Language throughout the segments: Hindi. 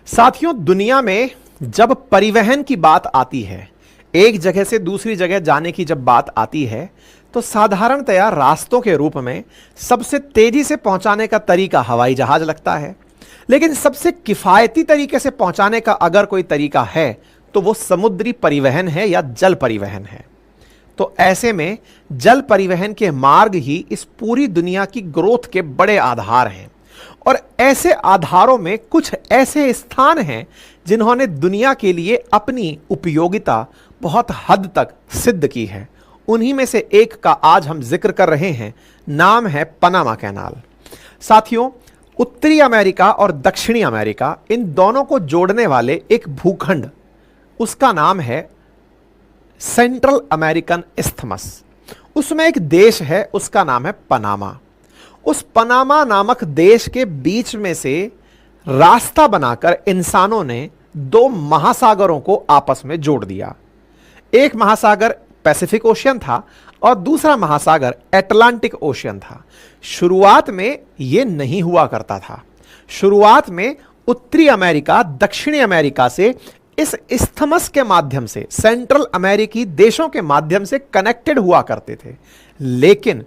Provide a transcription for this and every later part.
साथियों, दुनिया में जब परिवहन की बात आती है, एक जगह से दूसरी जगह जाने की जब बात आती है, तो साधारणतया रास्तों के रूप में सबसे तेजी से पहुंचाने का तरीका हवाई जहाज लगता है। लेकिन सबसे किफायती तरीके से पहुंचाने का अगर कोई तरीका है तो वो समुद्री परिवहन है या जल परिवहन है। तो ऐसे में जल परिवहन के मार्ग ही इस पूरी दुनिया की ग्रोथ के बड़े आधार हैं। और ऐसे आधारों में कुछ ऐसे स्थान हैं जिन्होंने दुनिया के लिए अपनी उपयोगिता बहुत हद तक सिद्ध की है। उन्हीं में से एक का आज हम जिक्र कर रहे हैं। नाम है पनामा कैनाल। साथियों, उत्तरी अमेरिका और दक्षिणी अमेरिका, इन दोनों को जोड़ने वाले एक भूखंड, उसका नाम है सेंट्रल अमेरिकन इस्थमस। उसमें एक देश है, उसका नाम है पनामा। उस पनामा नामक देश के बीच में से रास्ता बनाकर इंसानों ने दो महासागरों को आपस में जोड़ दिया। एक महासागर पैसिफिक ओशियन था और दूसरा महासागर अटलांटिक ओशियन था। शुरुआत में यह नहीं हुआ करता था। शुरुआत में उत्तरी अमेरिका दक्षिणी अमेरिका से इस इस्थमस के माध्यम से, सेंट्रल अमेरिकी देशों के माध्यम से कनेक्टेड हुआ करते थे। लेकिन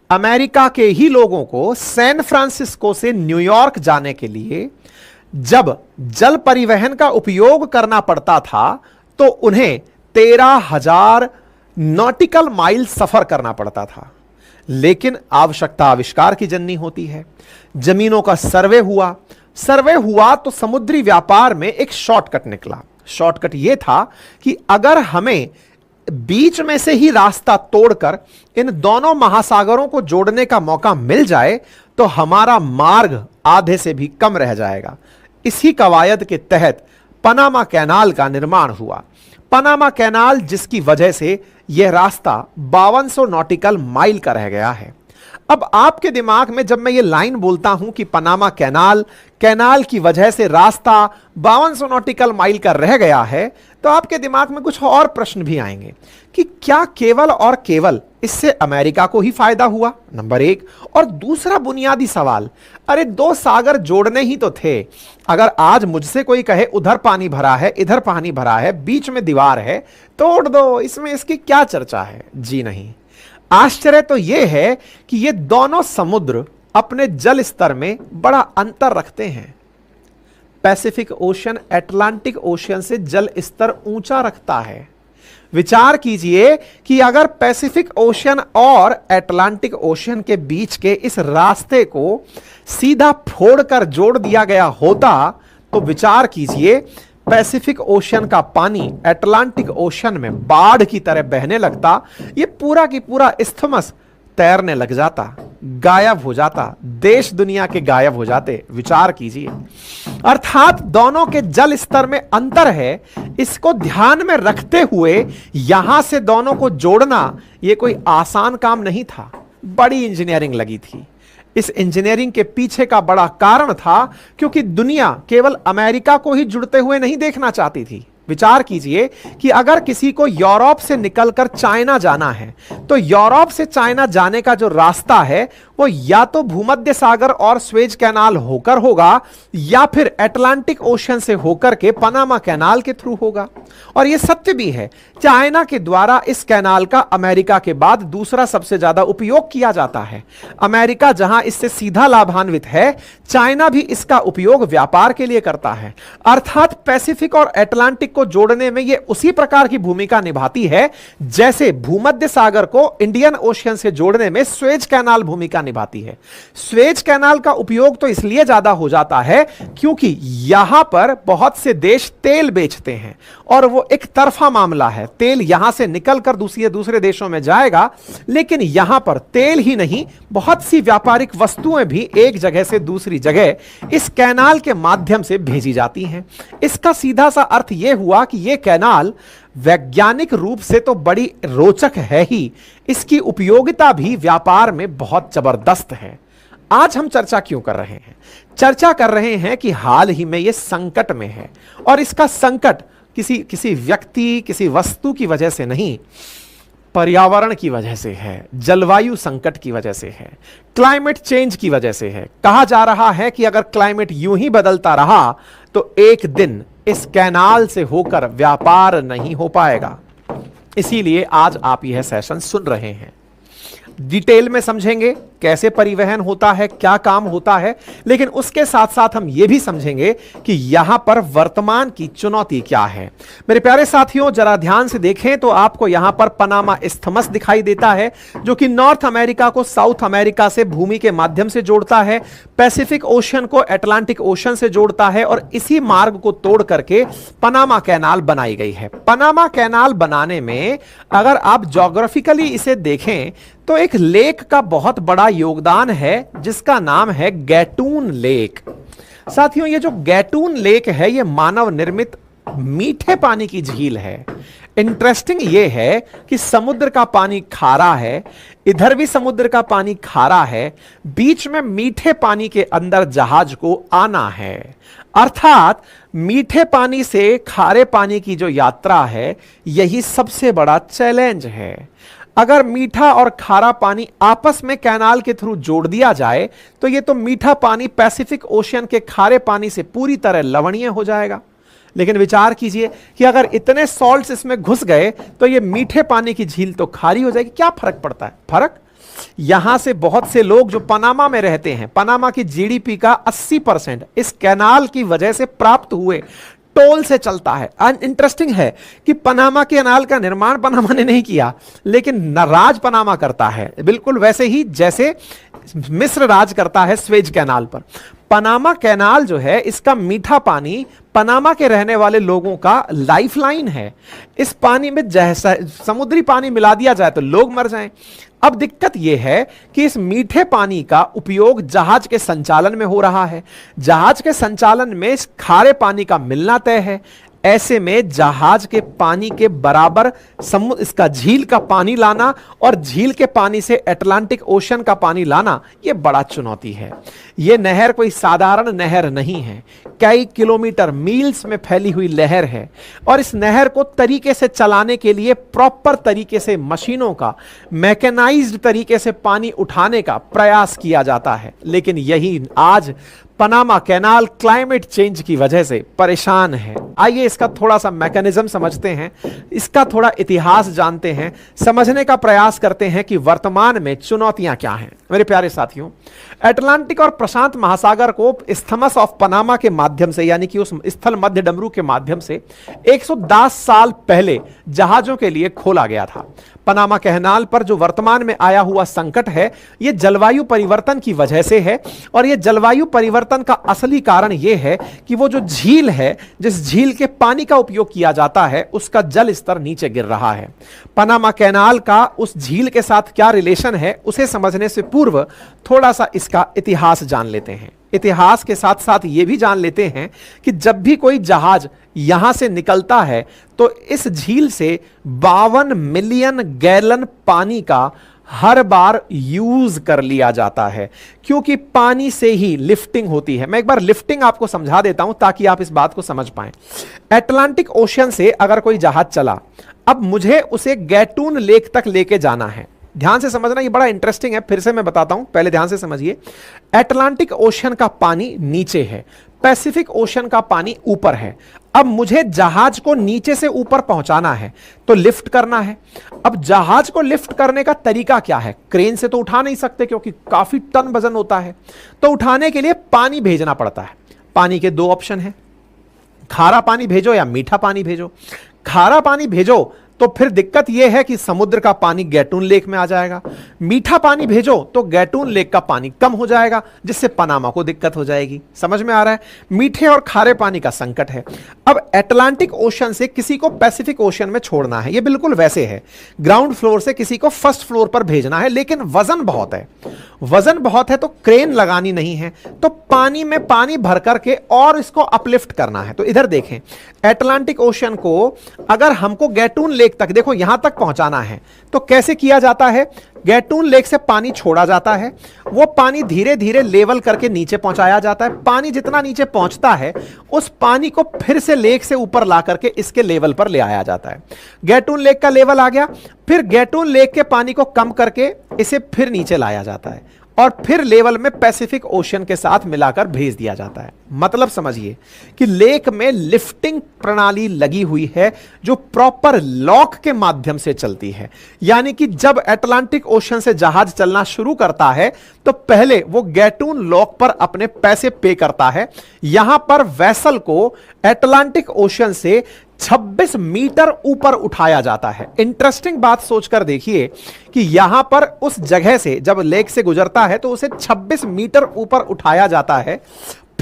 अमेरिका के ही लोगों को सैन फ्रांसिस्को से न्यूयॉर्क जाने के लिए जब जल परिवहन का उपयोग करना पड़ता था तो उन्हें 13,000 नॉटिकल माइल सफर करना पड़ता था। लेकिन आवश्यकता आविष्कार की जननी होती है। जमीनों का सर्वे हुआ तो समुद्री व्यापार में एक शॉर्टकट निकला। शॉर्टकट यह था कि अगर हमें बीच में से ही रास्ता तोड़कर इन दोनों महासागरों को जोड़ने का मौका मिल जाए तो हमारा मार्ग आधे से भी कम रह जाएगा। इसी कवायद के तहत पनामा कैनाल का निर्माण हुआ। पनामा कैनाल जिसकी वजह से यह रास्ता 5200 नॉटिकल माइल का रह गया है। अब आपके दिमाग में जब मैं ये लाइन बोलता हूं कि पनामा कैनाल की वजह से रास्ता 5200 नॉटिकल माइल का रह गया है, तो आपके दिमाग में कुछ और प्रश्न भी आएंगे कि क्या केवल और केवल इससे अमेरिका को ही फायदा हुआ, नंबर एक। और दूसरा बुनियादी सवाल, अरे दो सागर जोड़ने ही तो थे। अगर आज मुझसे कोई कहे उधर पानी भरा है, इधर पानी भरा है, बीच में दीवार है, तोड़ दो, इसमें इसकी क्या चर्चा है? जी नहीं। आश्चर्य तो यह है कि ये दोनों समुद्र अपने जल स्तर में बड़ा अंतर रखते हैं। पैसिफिक ओशियन अटलांटिक ओशियन से जल स्तर ऊंचा रखता है। विचार कीजिए कि अगर पैसिफिक ओशियन और अटलांटिक ओशियन के बीच के इस रास्ते को सीधा फोड़कर जोड़ दिया गया होता तो विचार कीजिए, पैसिफिक ओशियन का पानी अटलांटिक ओशियन में बाढ़ की तरह बहने लगता। यह पूरा की पूरा इस्थमस तैरने लग जाता, गायब हो जाता, देश दुनिया के गायब हो जाते। विचार कीजिए। अर्थात दोनों के जल स्तर में अंतर है। इसको ध्यान में रखते हुए यहां से दोनों को जोड़ना यह कोई आसान काम नहीं था। बड़ी इंजीनियरिंग लगी थी। इस इंजीनियरिंग के पीछे का बड़ा कारण था क्योंकि दुनिया केवल अमेरिका को ही जुड़ते हुए नहीं देखना चाहती थी। विचार कीजिए कि अगर किसी को यूरोप से निकलकर चाइना जाना है तो यूरोप से चाइना जाने का जो रास्ता है वो या तो भूमध्य सागर और स्वेज कैनाल होकर होगा या फिर अटलांटिक ओशियन से होकर के पनामा कैनाल के थ्रू होगा। और यह सत्य भी है, चाइना के द्वारा इस कैनाल का अमेरिका के बाद दूसरा सबसे ज्यादा उपयोग किया जाता है। अमेरिका जहां इससे सीधा लाभान्वित है, चाइना भी इसका उपयोग व्यापार के लिए करता है। अर्थात पैसिफिक और अटलांटिक को जोड़ने में यह उसी प्रकार की भूमिका निभाती है जैसे भूमध्य सागर को इंडियन ओशियन से जोड़ने में स्वेज कैनाल भूमिका निभाती है। स्वेज कैनाल का उपयोग तो इसलिए ज्यादा हो जाता है क्योंकि यहां पर बहुत से देश तेल बेचते हैं और वो एक तरफा मामला है। तेल यहां से निकलकर दूसरे देशों में जाएगा, लेकिन यहां पर तेल ही नहीं, बहुत सी व्यापारिक वस्तुएं भी एक जगह से दूसरी जगह इस कैनाल के माध्यम से भेजी जाती हैं। इसका सीधा सा अर्थ यह हुआ कि यह कैनाल वैज्ञानिक रूप से तो बड़ी रोचक है ही, इसकी उपयोगिता भी व्यापार में बहुत जबरदस्त है। आज हम चर्चा क्यों कर रहे हैं? चर्चा कर रहे हैं कि हाल ही में यह संकट में है और इसका संकट किसी व्यक्ति, किसी वस्तु की वजह से नहीं, पर्यावरण की वजह से है, जलवायु संकट की वजह से है, क्लाइमेट चेंज की वजह से है। कहा जा रहा है कि अगर क्लाइमेट यूं ही बदलता रहा तो एक दिन इस कैनाल से होकर व्यापार नहीं हो पाएगा। इसीलिए आज आप यह सेशन सुन रहे हैं। डिटेल में समझेंगे कैसे परिवहन होता है, क्या काम होता है, लेकिन उसके साथ साथ हम यह भी समझेंगे कि यहां पर वर्तमान की चुनौती क्या है। मेरे प्यारे साथियों, जरा ध्यान से देखें तो आपको यहां पर पनामा इस्थमस दिखाई देता है, जो कि नॉर्थ अमेरिका को साउथ अमेरिका से भूमि के माध्यम से जोड़ता है, पैसिफिक ओशन को अटलांटिक ओशन से जोड़ता है, और इसी मार्ग को तोड़ करके पनामा कैनाल बनाई गई है। पनामा कैनाल बनाने में अगर आप ज्योग्राफिकली इसे देखें तो एक लेक का बहुत बड़ा योगदान है, जिसका नाम है गैटून लेक। साथियों, ये जो गैटून लेक है, ये मानव निर्मित मीठे पानी की झील है। इंटरेस्टिंग ये है कि समुद्र का पानी खारा है, इधर भी समुद्र का पानी खारा है, बीच में मीठे पानी के अंदर जहाज को आना है। अर्थात मीठे पानी से खारे पानी की जो यात्रा है, यही सबसे बड़ा चैलेंज है। अगर मीठा और खारा पानी आपस में कैनाल के थ्रू जोड़ दिया जाए तो ये तो मीठा पानी पैसिफिक ओशियन के खारे पानी से पूरी तरह लवणीय हो जाएगा। लेकिन विचार कीजिए कि अगर इतने सॉल्ट्स इसमें घुस गए तो ये मीठे पानी की झील तो खारी हो जाएगी। क्या फर्क पड़ता है? फर्क यहां से बहुत से लोग जो पनामा में रहते हैं, पनामा की जीडीपी का 80% इस कैनाल की वजह से प्राप्त हुए टोल से चलता है। इंटरेस्टिंग है कि पनामा कैनाल का निर्माण पनामा ने नहीं किया, लेकिन राज पनामा करता है, बिल्कुल वैसे ही जैसे मिस्र राज करता है स्वेज कैनाल पर। पनामा कैनाल जो है, इसका मीठा पानी पनामा के रहने वाले लोगों का लाइफलाइन है। इस पानी में जैसा समुद्री पानी मिला दिया जाए तो लोग मर जाएं। अब दिक्कत यह है कि इस मीठे पानी का उपयोग जहाज के संचालन में हो रहा है। जहाज के संचालन में इस खारे पानी का मिलना तय है। ऐसे में जहाज के पानी के बराबर समुद्र इसका झील का पानी लाना और झील के पानी से अटलांटिक ओशन का पानी लाना, यह बड़ा चुनौती है। यह नहर कोई साधारण नहर नहीं है, कई किलोमीटर मील्स में फैली हुई नहर है, और इस नहर को तरीके से चलाने के लिए प्रॉपर तरीके से मशीनों का, मैकेनाइज्ड तरीके से पानी उठाने का प्रयास किया जाता है। लेकिन यही आज पनामा कैनाल क्लाइमेट चेंज की वजह से परेशान है। आइए इसका थोड़ा सा मैकेनिज्म समझते हैं, इसका थोड़ा इतिहास जानते हैं, समझने का प्रयास करते हैं कि वर्तमान में चुनौतियां क्या हैं। मेरे प्यारे साथियों, अटलांटिक और प्रशांत महासागर को इस्थमस ऑफ पनामा के माध्यम से, यानी कि उस स्थल मध्य डमरू के माध्यम से 110 साल पहले जहाजों के लिए खोला गया था। पनामा कैनाल पर जो वर्तमान में आया हुआ संकट है, यह जलवायु परिवर्तन की वजह से है, और यह जलवायु परिवर्तन का असली कारण यह है कि वो जो झील है, जिस झील के पानी का उपयोग किया जाता है, उसका जल स्तर नीचे गिर रहा है। पनामा कैनाल का उस झील के साथ क्या रिलेशन है, उसे समझने से पूर्व थोड़ा सा इसका इतिहास जान लेते हैं। इतिहास के साथ साथ यह भी जान लेते हैं कि जब भी कोई जहाज यहां से निकलता है तो इस झील से 52 मिलियन गैलन पानी का हर बार यूज कर लिया जाता है, क्योंकि पानी से ही लिफ्टिंग होती है। मैं एक बार लिफ्टिंग आपको समझा देता हूं ताकि आप इस बात को समझ पाएं। अटलांटिक ओशन से अगर कोई जहाज चला, अब मुझे उसे गैटून लेक तक लेके जाना है। ध्यान से समझना, ये बड़ा इंटरेस्टिंग है, फिर से मैं बताता हूं, पहले ध्यान से समझिए। अटलांटिक ओशन का पानी नीचे है, पैसिफिक ओशन का पानी ऊपर है। अब मुझे जहाज को नीचे से ऊपर पहुंचाना है तो लिफ्ट करना है। अब जहाज को लिफ्ट करने का तरीका क्या है? क्रेन से तो उठा नहीं सकते क्योंकि काफी टन वजन होता है, तो उठाने के लिए पानी भेजना पड़ता है। पानी के दो ऑप्शन हैं, खारा पानी भेजो या मीठा पानी भेजो। खारा पानी भेजो तो फिर दिक्कत यह है कि समुद्र का पानी गैटून लेक में आ जाएगा। मीठा पानी भेजो तो गैटून लेक का पानी कम हो जाएगा, जिससे पनामा को दिक्कत हो जाएगी। समझ में आ रहा है? मीठे और खारे पानी का संकट है। अब अटलांटिक ओशन से किसी को पैसिफिक ओशन में छोड़ना है, यह बिल्कुल वैसे है। ग्राउंड फ्लोर से किसी को फर्स्ट फ्लोर पर भेजना है, लेकिन वजन बहुत है। वजन बहुत है तो क्रेन लगानी नहीं है, तो पानी में पानी भर करके और इसको अपलिफ्ट करना है। तो इधर देखें, अटलांटिक ओशन को अगर हमको गैटून लेक तक, देखो यहां तक पहुंचाना है, तो कैसे किया जाता है? गैटून लेक से पानी छोड़ा जाता है, वो पानी धीरे धीरे लेवल करके नीचे पहुंचाया जाता है। पानी जितना नीचे पहुंचता है, उस पानी को फिर से लेक से ऊपर ला करके इसके लेवल पर ले आया जाता है। गैटून लेक का लेवल आ गया, फिर गैटून लेक के पानी को कम करके इसे फिर नीचे लाया जाता है। और फिर लेवल में पैसिफिक ओशन के साथ मिलाकर भेज दिया जाता है। मतलब समझिए कि लेक में लिफ्टिंग प्रणाली लगी हुई है जो प्रॉपर लॉक के माध्यम से चलती है। यानी कि जब अटलांटिक ओशन से जहाज चलना शुरू करता है तो पहले वो गैटून लॉक पर अपने पैसे पे करता है। यहां पर वेसल को अटलांटिक ओशन से 26 मीटर ऊपर उठाया जाता है। इंटरेस्टिंग बात सोचकर देखिए कि यहां पर उस जगह से जब लेक से गुजरता है तो उसे 26 मीटर ऊपर उठाया जाता है।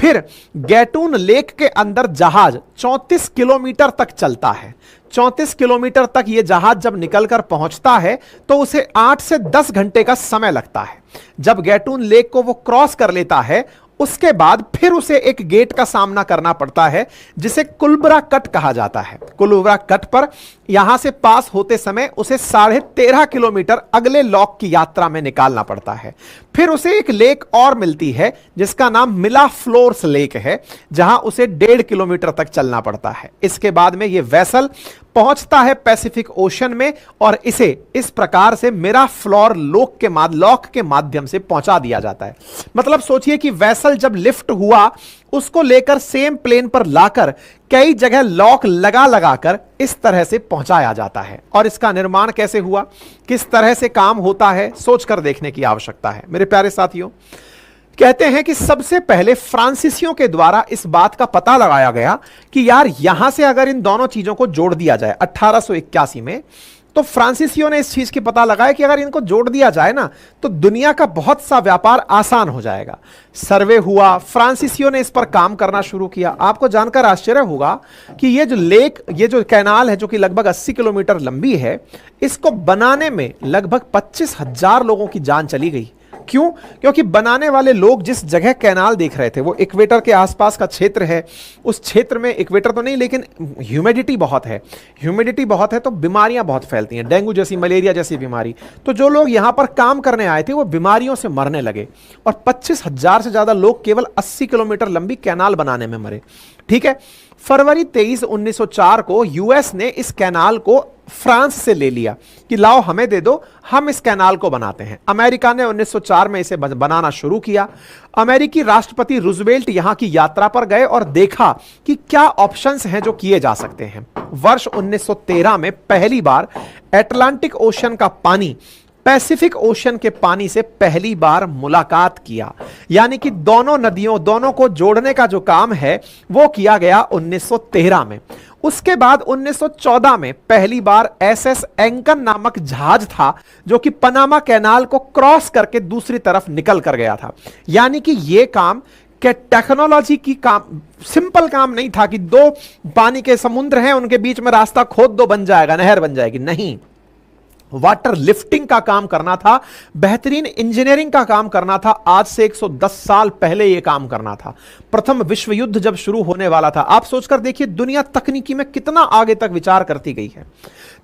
फिर गैटून लेक के अंदर जहाज 34 किलोमीटर तक चलता है। 34 किलोमीटर तक यह जहाज जब निकलकर पहुंचता है तो उसे 8 से 10 घंटे का समय लगता है। जब गैटून लेक को वो क्रॉस कर लेता है उसके बाद फिर उसे एक गेट का सामना करना पड़ता है जिसे कुलबरा कट कहा जाता है। कुलबरा कट पर यहां से पास होते समय उसे 13.5 किलोमीटर अगले लॉक की यात्रा में निकालना पड़ता है। फिर उसे एक लेक और मिलती है जिसका नाम मिला फ्लोर्स लेक है, जहां उसे 1.5 किलोमीटर तक चलना पड़ता है। इसके बाद में यह वेसल पहुंचता है पैसिफिक ओशन में और इसे इस प्रकार से मिरा फ्लोर लॉक के माध्यम से पहुंचा दिया जाता है। मतलब सोचिए कि वेसल जब लिफ्ट हुआ उसको लेकर सेम प्लेन पर लाकर कई जगह लॉक लगा लगाकर इस तरह से पहुंचाया जाता है। और इसका निर्माण कैसे हुआ, किस तरह से काम होता है, सोचकर देखने की आवश्यकता है। मेरे प्यारे साथियों, कहते हैं कि सबसे पहले फ्रांसीसियों के द्वारा इस बात का पता लगाया गया कि यार यहां से अगर इन दोनों चीजों को जोड़ दिया जाए 1881 में, तो फ्रांसीसियों ने इस चीज की पता लगाया कि अगर इनको जोड़ दिया जाए ना तो दुनिया का बहुत सा व्यापार आसान हो जाएगा। सर्वे हुआ, फ्रांसीसियों ने इस पर काम करना शुरू किया। आपको जानकर आश्चर्य होगा कि ये जो कैनाल है जो कि लगभग 80 किलोमीटर लंबी है, इसको बनाने में लगभग 25,000 लोगों की जान चली गई। क्यों? क्योंकि बनाने वाले लोग जिस जगह कैनाल देख रहे थे वो इक्वेटर के आसपास का क्षेत्र है। उस क्षेत्र में इक्वेटर तो नहीं लेकिन ह्यूमिडिटी बहुत है। ह्यूमिडिटी बहुत है तो बीमारियां बहुत फैलती हैं, डेंगू जैसी, मलेरिया जैसी बीमारी। तो जो लोग यहां पर काम करने आए थे वो बीमारियों से मरने लगे और 25,000 से ज्यादा लोग केवल 80 किलोमीटर लंबी कैनाल बनाने में मरे। ठीक है, फरवरी 23, 1904 को यूएस ने इस कैनाल को फ्रांस से ले लिया कि लाओ हमें दे दो, हम इस कैनाल को बनाते हैं। अमेरिका ने 1904 में इसे बनाना शुरू किया। अमेरिकी राष्ट्रपति रूजवेल्ट यहां की यात्रा पर गए और देखा कि क्या ऑप्शंस हैं जो किए जा सकते हैं। वर्ष 1913 में पहली बार अटलांटिक ओशन का पानी पैसिफिक ओशन के पानी से पहली बार मुलाकात किया। यानी कि दोनों को जोड़ने का जो काम है वो किया गया 1913 में। उसके बाद 1914 में पहली बार एसएस एंकन नामक जहाज था जो कि पनामा कैनाल को क्रॉस करके दूसरी तरफ निकल कर गया था। यानी कि यह काम के टेक्नोलॉजी की काम, सिंपल काम नहीं था कि दो पानी के समुद्र हैं उनके बीच में रास्ता खोद दो बन जाएगा, नहर बन जाएगी। नहीं, वाटर लिफ्टिंग का काम करना था, बेहतरीन इंजीनियरिंग का काम करना था। आज से 110 साल पहले यह काम करना था। प्रथम विश्व युद्ध जब शुरू होने वाला था, आप सोचकर देखिए दुनिया तकनीकी में कितना आगे तक विचार करती गई है।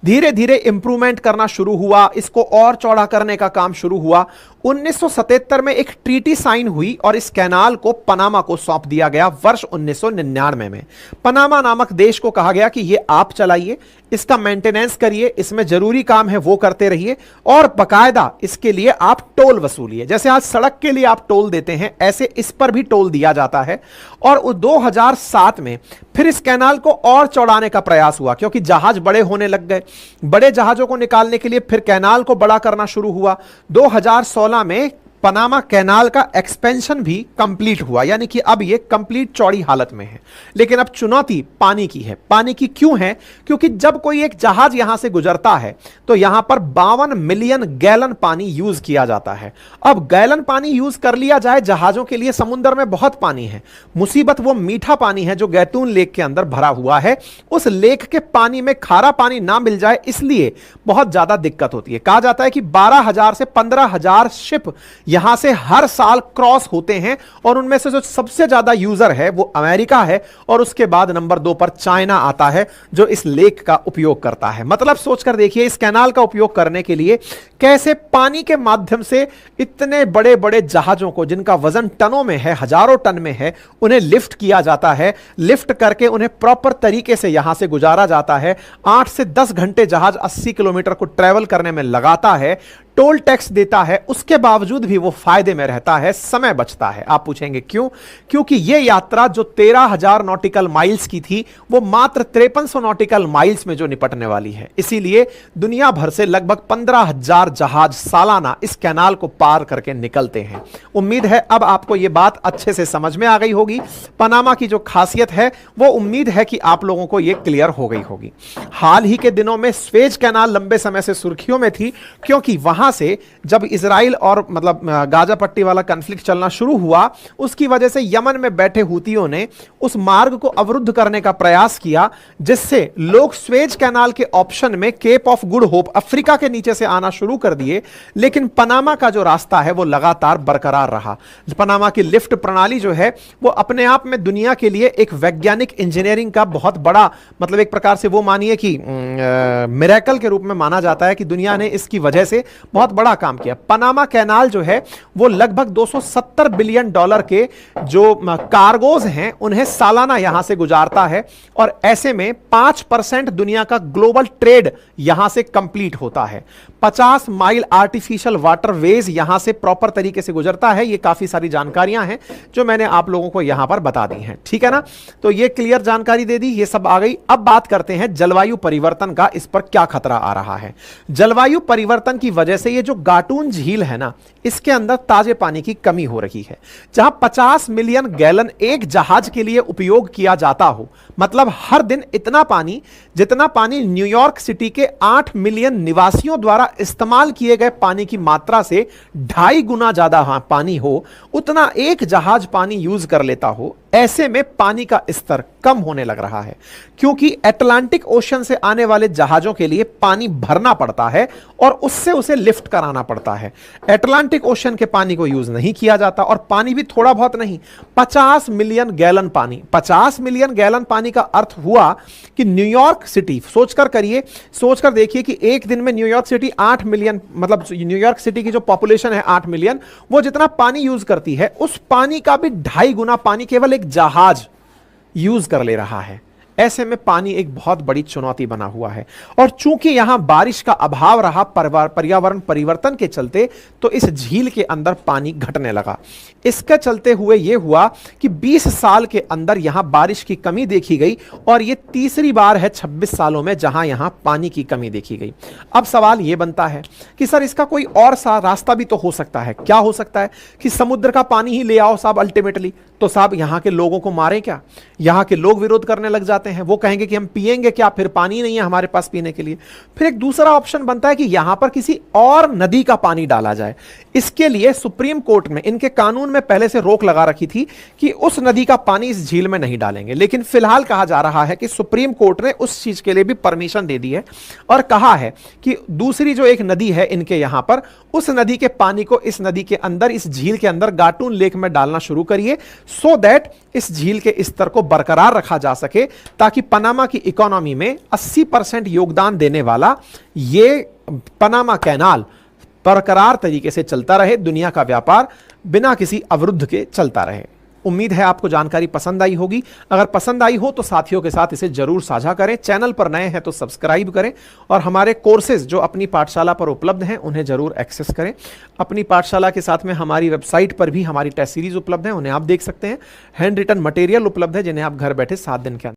धीरे धीरे इंप्रूवमेंट करना शुरू हुआ, इसको और चौड़ा करने का काम शुरू हुआ। 1977 में एक ट्रीटी साइन हुई और इस कैनाल को पनामा को सौंप दिया गया। वर्ष 1999 में पनामा नामक देश को कहा गया कि यह आप चलाइए, इसका मेंटेनेंस करिए, इसमें जरूरी काम है वो करते रहिए और बकायदा इसके लिए आप टोल वसूलिए। जैसे आज सड़क के लिए आप टोल देते हैं, ऐसे इस पर भी टोल दिया जाता है। और 2007 में फिर इस कैनाल को और चौड़ाने का प्रयास हुआ क्योंकि जहाज बड़े होने लग गए। बड़े जहाजों को निकालने के लिए फिर कैनाल को बड़ा करना शुरू हुआ। 2016 में पनामा कैनाल का एक्सपेंशन भी कंप्लीट हुआ, यानी कि अब यह कंप्लीट चौड़ी हालत में है। लेकिन अब चुनौती पानी की है। पानी की क्यों है? क्योंकि जब कोई एक जहाज यहां से गुजरता है तो यहां पर 52 मिलियन गैलन पानी यूज किया जाता है। अब गैलन पानी यूज कर लिया जाए जहाजों के लिए, समुद्र में बहुत पानी है। मुसीबत वो मीठा पानी है जो गैटून लेक के अंदर भरा हुआ है। उस लेक के पानी में खारा पानी ना मिल जाए इसलिए बहुत ज्यादा दिक्कत होती है। कहा जाता है कि 12,000 से 15,000 शिप यहां से हर साल क्रॉस होते हैं और उनमें से जो सबसे ज्यादा यूजर है वो अमेरिका है और उसके बाद नंबर 2 पर चाइना आता है जो इस लेक का उपयोग करता है। मतलब सोचकर देखिए इस कैनाल का उपयोग करने के लिए कैसे पानी के माध्यम से इतने बड़े बड़े जहाजों को जिनका वजन टनों में है, हजारों टन में है, उन्हें लिफ्ट किया जाता है। लिफ्ट करके उन्हें प्रॉपर तरीके से यहां से गुजारा जाता है। 8 से 10 घंटे जहाज 80 किलोमीटर को ट्रेवल करने में लगाता है। टोल टैक्स देता है, उसके बावजूद भी वो फायदे में रहता है, समय बचता है। आप पूछेंगे क्यों? क्योंकि ये यात्रा जो 13,000 नॉटिकल माइल्स की थी, वो मात्र 5300 नॉटिकल माइल्स में जो निपटने वाली है। इसीलिए दुनिया भर से लगभग 15,000 जहाज सालाना इस कैनाल को पार करके निकलते हैं। उम्मीद है अब आपको यह बात अच्छे से समझ में आ गई होगी। पनामा की जो खासियत है वो उम्मीद है कि आप लोगों को यह क्लियर हो गई होगी। हाल ही के दिनों में स्वेज कैनाल लंबे समय से सुर्खियों में थी, क्योंकि वहां से जब इजराइल और गाजा पट्टी वाला कॉन्फ्लिक्ट चलना शुरू हुआ, उसकी वजह से यमन में बैठे हुतियों ने उस मार्ग को अवरुद्ध करने का प्रयास किया, जिससे लोग स्वेज कैनाल के ऑप्शन में Cape of Good Hope Africa के नीचे से आना शुरू कर दिए। लेकिन पनामा का जो रास्ता है वो लगातार बरकरार रहा। पनामा की लिफ्ट प्रणाली जो है वो अपने आप में दुनिया के लिए एक वैज्ञानिक इंजीनियरिंग का बहुत बड़ा, एक प्रकार से वो मानिए कि मिरेकल के रूप में माना जाता है कि दुनिया ने इसकी वजह से बहुत बड़ा काम किया। पनामा कैनाल जो है वो लगभग 270 बिलियन डॉलर के जो कार्गोज हैं उन्हें सालाना यहां से गुजारता है, और ऐसे में 5% दुनिया का ग्लोबल ट्रेड यहां से कंप्लीट होता है। 50 माइल आर्टिफिशियल वाटरवेज यहां से प्रॉपर तरीके से गुजरता है। ये काफी सारी जानकारियां हैं जो मैंने आप लोगों को यहां पर बता दी हैं, ठीक है ना। तो ये क्लियर जानकारी दे दी, ये सब आ गई। अब बात करते हैं जलवायु परिवर्तन का, इस पर क्या खतरा आ रहा है। जलवायु परिवर्तन की वजह से ये जो गाटून झील है ना, इसके अंदर ताजे पानी की कमी हो रही है। जहां 50 मिलियन गैलन एक जहाज के लिए उपयोग किया जाता हो, मतलब हर दिन इतना पानी जितना पानी न्यूयॉर्क सिटी के 8 मिलियन निवासियों द्वारा इस्तेमाल किए गए पानी की मात्रा से 2.5 गुना ज्यादा पानी हो, उतना एक जहाज पानी यूज कर लेता हो। ऐसे में पानी का स्तर कम होने लग रहा है, क्योंकि अटलांटिक ओशन से आने वाले जहाजों के लिए पानी भरना पड़ता है और उससे उसे लिफ्ट कराना पड़ता है। अटलांटिक ओशन के पानी को यूज नहीं किया जाता, और पानी भी थोड़ा बहुत नहीं, 50 मिलियन गैलन पानी। 50 मिलियन गैलन पानी का अर्थ हुआ कि न्यूयॉर्क सिटी, सोचकर देखिए कि एक दिन में New York city 8 million, New York city की जो पॉपुलेशन है 8 मिलियन, वो जितना पानी यूज करती है, उस पानी का भी 2.5 गुना पानी केवल जहाज यूज कर ले रहा है। ऐसे में पानी एक बहुत बड़ी चुनौती बना हुआ है, और चूंकि यहां बारिश का अभाव रहा पर्यावरण परिवर्तन के चलते, तो इस झील के अंदर पानी घटने लगा। इसके चलते हुए यह हुआ कि 20 साल के अंदर यहां बारिश की कमी देखी गई, और यह तीसरी बार है 26 सालों में जहां यहां पानी की कमी देखी गई। अब सवाल यह बनता है कि सर इसका कोई और सा रास्ता भी तो हो सकता है। क्या हो सकता है कि समुद्र का पानी ही ले आओ साहब अल्टीमेटली, तो साहब यहां के लोगों को मारे क्या? यहां के लोग विरोध करने लग जाते हैं, वो कहेंगे कि हम पिएंगे क्या, फिर पानी नहीं है हमारे पास पीने के लिए। फिर एक दूसरा ऑप्शन बनता है कि यहां पर किसी और नदी का पानी डाला जाए। इसके लिए सुप्रीम कोर्ट में, इनके कानून में पहले से रोक लगा रखी थी कि उस नदी का पानी इस झील में नहीं डालेंगे, लेकिन फिलहाल कहा जा रहा है कि सुप्रीम कोर्ट ने उस चीज के लिए भी परमिशन दे दी है, और कहा है कि दूसरी जो एक नदी है इनके यहां पर, उस नदी के पानी को इस नदी के अंदर, इस झील के अंदर गाटून लेक में डालना शुरू करिए, सो दैट इस झील के स्तर को बरकरार रखा जा सके, ताकि पनामा की इकोनॉमी में 80% योगदान देने वाला ये पनामा कैनाल बरकरार तरीके से चलता रहे, दुनिया का व्यापार बिना किसी अवरुद्ध के चलता रहे। उम्मीद है आपको जानकारी पसंद आई होगी। अगर पसंद आई हो तो साथियों के साथ इसे जरूर साझा करें। चैनल पर नए हैं तो सब्सक्राइब करें, और हमारे कोर्सेज जो अपनी पाठशाला पर उपलब्ध हैं उन्हें जरूर एक्सेस करें। अपनी पाठशाला के साथ में हमारी वेबसाइट पर भी हमारी टेस्ट सीरीज उपलब्ध है, उन्हें आप देख सकते हैं। हैंड रिटन मटेरियल उपलब्ध है जिन्हें आप घर बैठे 7 दिन के